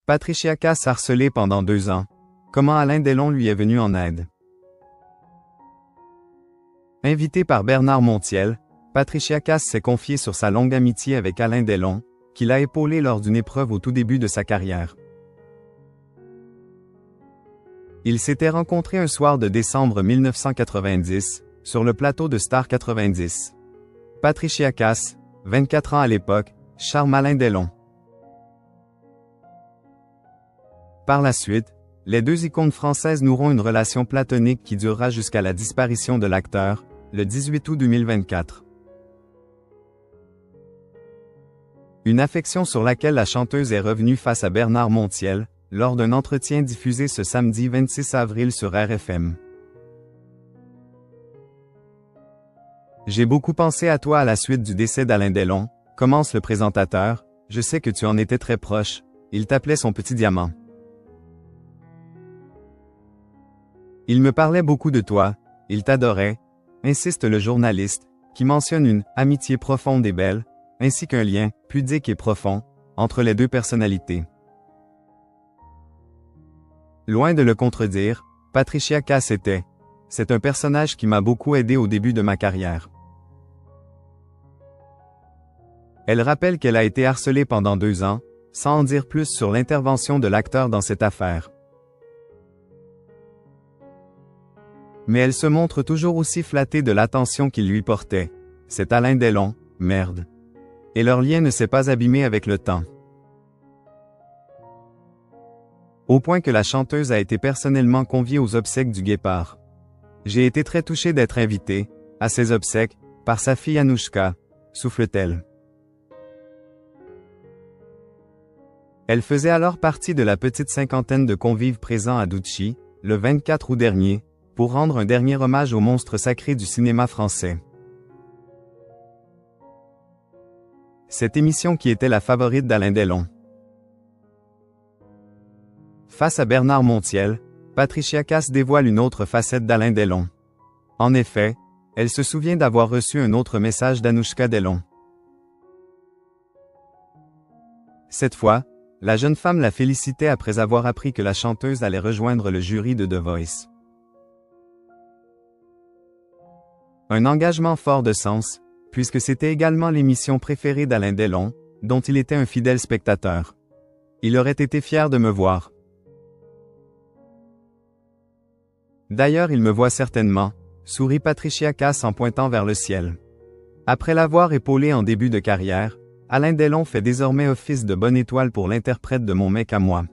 Patricia Cass harcelée pendant 2 ans. Comment Alain Delon lui est venu en aide. Invitée par Bernard Montiel, Patricia Cass s'est confiée sur sa longue amitié avec Alain Delon, qui l'a épaulé lors d'une épreuve au tout début de sa carrière. Ils s'étaient rencontrés un soir de décembre 1990, sur le plateau de Star 90. Patricia Cass, 24 ans à l'époque, charme Alain Delon. Par la suite, les deux icônes françaises noueront une relation platonique qui durera jusqu'à la disparition de l'acteur, le 18 août 2024. Une affection sur laquelle la chanteuse est revenue face à Bernard Montiel, lors d'un entretien diffusé ce samedi 26 avril sur RFM. J'ai beaucoup pensé à toi à la suite du décès d'Alain Delon, commence le présentateur, je sais que tu en étais très proche, il t'appelait son petit diamant. Il me parlait beaucoup de toi, il t'adorait, insiste le journaliste, qui mentionne une « amitié profonde et belle », ainsi qu'un lien « pudique et profond » entre les deux personnalités. Loin de le contredire, Patricia Cass était « C'est un personnage qui m'a beaucoup aidé au début de ma carrière ». Elle rappelle qu'elle a été harcelée pendant 2 ans, sans en dire plus sur l'intervention de l'acteur dans cette affaire. Mais elle se montre toujours aussi flattée de l'attention qu'il lui portait. C'est Alain Delon, merde. Et leur lien ne s'est pas abîmé avec le temps. Au point que la chanteuse a été personnellement conviée aux obsèques du Guépard. J'ai été très touchée d'être invitée, à ces obsèques, par sa fille Anouchka, souffle-t-elle. Elle faisait alors partie de la petite cinquantaine de convives présents à Douchy, le 24 août dernier, pour rendre un dernier hommage au monstre sacré du cinéma français. Cette émission qui était la favorite d'Alain Delon. Face à Bernard Montiel, Patricia Cass dévoile une autre facette d'Alain Delon. En effet, elle se souvient d'avoir reçu un autre message d'Anouchka Delon. Cette fois, la jeune femme la félicitait après avoir appris que la chanteuse allait rejoindre le jury de The Voice. Un engagement fort de sens, puisque c'était également l'émission préférée d'Alain Delon, dont il était un fidèle spectateur. Il aurait été fier de me voir. D'ailleurs, il me voit certainement, sourit Patricia Cass en pointant vers le ciel. Après l'avoir épaulé en début de carrière, Alain Delon fait désormais office de bonne étoile pour l'interprète de Mon mec à moi.